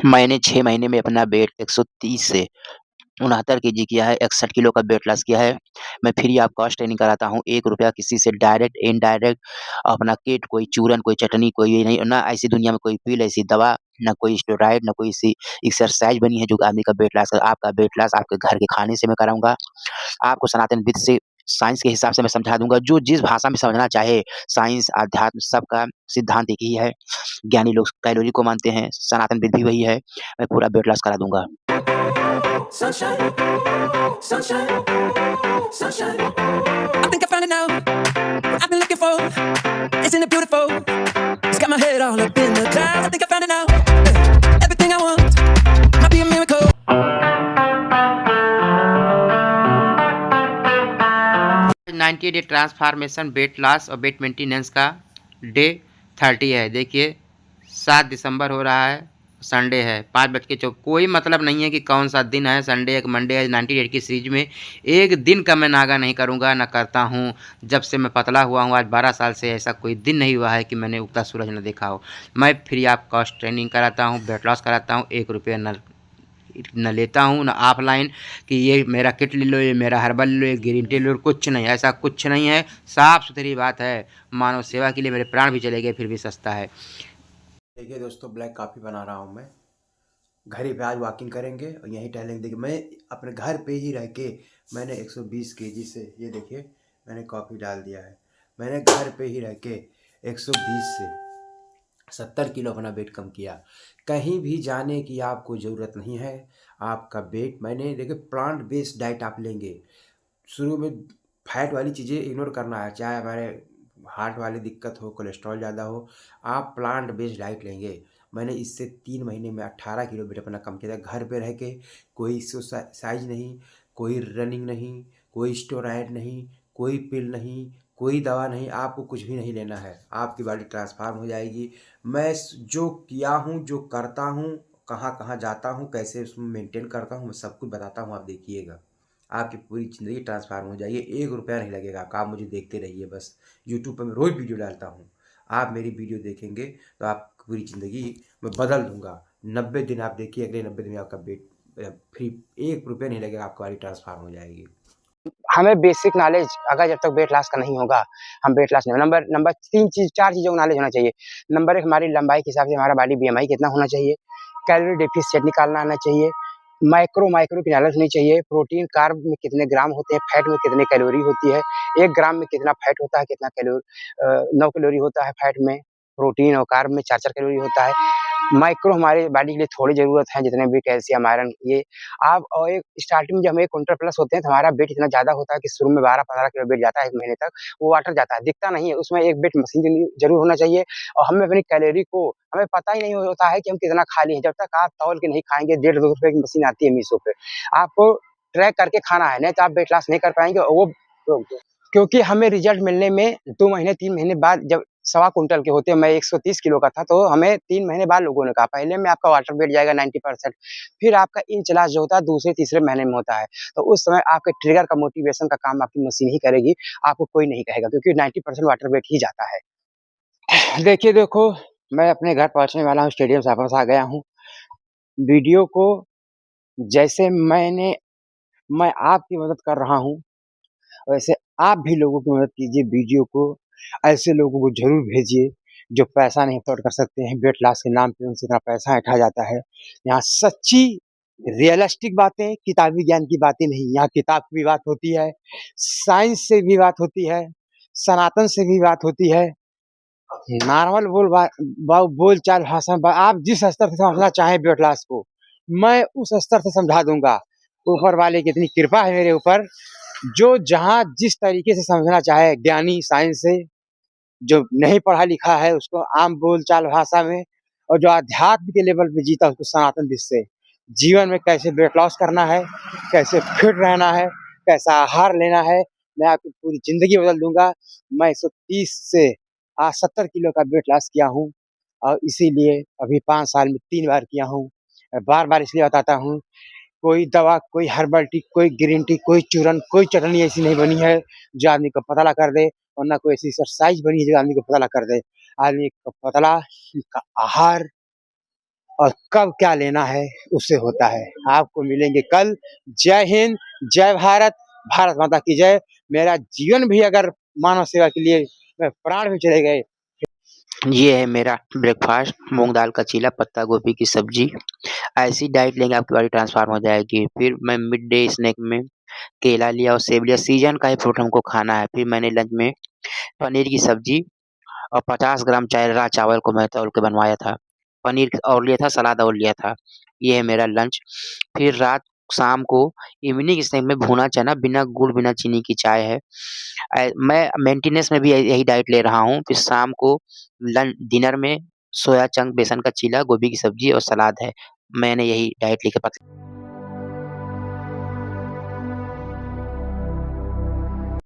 मैंने 6 महीने में अपना वेट 130 से 69 केजी किया है, 61 किलो का वेट लॉस किया है। मैं फ्री ऑफ कॉस्ट ट्रेनिंग कराता हूँ, ₹1 किसी से डायरेक्ट, इनडायरेक्ट अपना किट, कोई चूरन, कोई चटनी, कोई ये नहीं, ना ऐसी दुनिया में कोई पिल, ऐसी दवा, ना कोई स्टेरॉइड, ना कोई ऐसी एक्सरसाइज़ बनी है जो आदमी का वेट लॉस आपका वेट लॉस आपके घर के खाने से मैं कराऊँगा। आपको सनातन विधि से साइंस के हिसाब से मैं समझा दूँगा, जो जिस भाषा में समझना चाहे, साइंस, अध्यात्म सबका सिद्धांत एक ही है। ज्ञानी लोग कैलोरी को मानते हैं, सनातन विधि भी वही है। मैं पूरा वेट लॉस करा दूँगा। Sunshine, sunshine, sunshine. I think I found it now. What I've been looking for. Isn't it beautiful? It's got my head all up in the clouds. I think I found it now. Everything I want might be a miracle. 90 day transformation weight loss और wait maintenance का day 30 है। देखिए 7 दिसंबर हो रहा है, Sunday है, 5:04। कोई मतलब नहीं है कि कौन सा दिन है, संडे है कि मंडे है। 90 डेज की सीरीज में एक दिन का मैं नागा नहीं करूँगा, ना करता हूँ। जब से मैं पतला हुआ हूँ, आज 12 साल से ऐसा कोई दिन नहीं हुआ है कि मैंने उगता सूरज न देखा हो। मैं फ्री ऑफ कॉस्ट ट्रेनिंग कराता हूँ, वेट लॉस कराता हूँ, ₹1 न लेता हूँ, ना ऑफलाइन कि ये मेरा किट ले लो, ये मेरा हर्बल ले लो, ये ग्रीन टी ले लो, कुछ नहीं, ऐसा कुछ नहीं है। साफ सुथरी बात है। मानव सेवा के लिए मेरे प्राण भी चले गए, फिर भी सस्ता है। देखिए दोस्तों, ब्लैक कॉफ़ी बना रहा हूँ मैं। घर ही पे आज वॉकिंग करेंगे और यहीं टहलेंगे। देखिए मैं अपने घर पे ही रह के मैंने 120 केजी से, ये देखिए मैंने कॉफ़ी डाल दिया है। मैंने घर पे ही रह के 120 से 70 किलो अपना वेट कम किया। कहीं भी जाने की आपको ज़रूरत नहीं है। आपका वेट, मैंने देखिए प्लांट बेस्ड डाइट आप लेंगे। शुरू में फैट वाली चीज़ें इग्नोर करना है, चाहे हमारे हार्ट वाली दिक्कत हो, कोलेस्ट्रॉल ज़्यादा हो, आप प्लांट बेस्ड डाइट लेंगे। मैंने इससे 3 महीने में 18 किलो वेट अपना कम किया था, घर पे रह के। कोई एक्सरसाइज नहीं, कोई रनिंग नहीं, कोई स्टेरॉइड नहीं, कोई पिल नहीं, कोई दवा नहीं, आपको कुछ भी नहीं लेना है। आपकी बॉडी ट्रांसफॉर्म हो जाएगी। मैं जो किया हूँ, जो करता हूँ, कहाँ-कहाँ जाता हूँ, कैसे उसमें मेंटेन करता हूँ, मैं सब कुछ बताता हूँ, आप देखिएगा। आपकी पूरी ज़िंदगी ट्रांसफॉर्म हो जाएगी। ₹1 नहीं लगेगा आपका, आप मुझे देखते रहिए बस। यूट्यूब पे मैं रोज़ वीडियो डालता हूँ। आप मेरी वीडियो देखेंगे तो आपकी पूरी ज़िंदगी मैं बदल दूँगा। 90 दिन आप देखिए, अगले 90 दिन में आपका वेट फ्री, ₹1 नहीं लगेगा, आपकी बॉडी ट्रांसफॉर्म हो जाएगी। हमें बेसिक नॉलेज अगर जब तक वेट लॉस का नहीं होगा, हम वेट लॉस नहीं नंबर नंबर 3 चीज़ 4 चीज़ों का नॉलेज होना चाहिए। नंबर 1 हमारी लंबाई के हिसाब से हमारा बॉडी बीएमआई कितना होना चाहिए, कैलोरी डेफिसिएंट निकालना आना चाहिए, माइक्रो की नॉलेज होनी चाहिए, प्रोटीन, कार्ब में कितने ग्राम होते हैं, फैट में कितनी कैलोरी होती है, 1 ग्राम में कितना फैट होता है, कितना 9 कैलोरी होता है फैट में, प्रोटीन और कार्ब में 4-4 कैलोरी होता है। माइक्रो हमारे बॉडी के लिए थोड़ी ज़रूरत है, जितने भी कैल्शियम, आयरन ये आप और एक स्टार्टिंग में जब हम 1 क्विंटल प्लस होते हैं तो हमारा वेट इतना ज़्यादा होता है कि शुरू में 12-15 किलो वेट जाता है 1 महीने तक, वो वाटर जाता है, दिखता नहीं है, उसमें एक वेट मशीन ज़रूर होना चाहिए और हमें अपनी कैलोरी को हमें पता ही नहीं होता है कि हम कितना खा लिए हैं, जब तक आप तौल के नहीं खाएँगे, ₹1.5-2 की मशीन आती है मीशो पे, आपको ट्रैक करके खाना है, नहीं तो आप वेट लॉस नहीं कर पाएँगे और वो क्योंकि हमें रिज़ल्ट मिलने में 2 महीने 3 महीने बाद जब सवा कुंटल के होते हैं, मैं 130 किलो का था, तो हमें 3 महीने बाद लोगों ने कहा, पहले में आपका वाटर वेट जाएगा 90%, फिर आपका इंच लॉस जो होता है दूसरे-तीसरे महीने में होता है। तो उस समय आपके ट्रिगर का मोटिवेशन का काम आपकी मशीन ही करेगी, आपको कोई नहीं कहेगा क्योंकि 90% वाटर वेट ही जाता है। देखिए देखो, मैं अपने घर पहुँचने वाला हूँ, स्टेडियम से वापस आ गया हूँ। वीडियो को जैसे मैं आपकी मदद कर रहा हूँ, वैसे आप भी लोगों की मदद कीजिए, वीडियो को ऐसे लोगों को ज़रूर भेजिए, जो पैसा नहीं अफ़ोर्ड कर सकते हैं, वेट लॉस के नाम पे उनसे इतना पैसा ऐंठा जाता है। यहाँ सच्ची रियलिस्टिक बातें, किताबी ज्ञान की बातें नहीं, यहाँ किताब की भी बात होती है, साइंस से भी बात होती है, सनातन से भी बात होती है, नॉर्मल बोलचाल भाषा में आप जिस स्तर से समझना चाहें वेट लॉस को, मैं उस स्तर से समझा दूँगा। ऊपर वाले की इतनी कृपा है मेरे ऊपर, जो जहाँ जिस तरीके से समझना चाहे ज्ञानी साइंस से, जो नहीं पढ़ा लिखा है उसको आम बोलचाल भाषा में और जो अध्यात्म के लेवल पे जीता उसको सनातन विधि से जीवन में कैसे वेट लॉस करना है, कैसे फिट रहना है, कैसा आहार लेना है, मैं आपकी पूरी ज़िंदगी बदल दूँगा। मैं 130 से आज 70 किलो का वेट लॉस किया हूँ और इसीलिए अभी 5 साल में 3 बार किया हूँ। मैं बार-बार इसलिए बताता हूँ, कोई दवा, कोई हर्बल टी, कोई ग्रीन टी, कोई चूरन, कोई चटनी ऐसी नहीं बनी है जो आदमी को पतला कर दे और ना कोई ऐसी एक्सरसाइज बनी है जो आदमी को पतला कर दे। आदमी को पतला का आहार और कब क्या लेना है उससे होता है। आपको मिलेंगे कल। जय हिंद, जय भारत, भारत माता की जय। मेरा जीवन भी अगर मानव सेवा के लिए मैं प्राण भी चले गए। ये है मेरा ब्रेकफास्ट, मूंग दाल का चीला, पत्ता गोभी की सब्जी। ऐसी डाइट लेंगे आपकी बॉडी ट्रांसफॉर्म हो जाएगी। फिर मैं मिड डे स्नैक में केला लिया और सेब लिया, सीजन का ही फ्रूट हमको खाना है। फिर मैंने लंच में पनीर की सब्जी और 50 ग्राम राह चावल को मैं तौल के बनवाया था। पनीर और लिया था, सलाद और लिया था। ये है मेरा लंच। फिर रात शाम को इवनिंग स्नैक में भुना चना, बिना गुड़, बिना चीनी की चाय है। मैं मेंटेनेंस में भी यही डाइट ले रहा हूँ। फिर शाम को डिनर में सोया चंक, बेसन का चीला, गोभी की सब्जी और सलाद है। मैंने यही डाइट लेके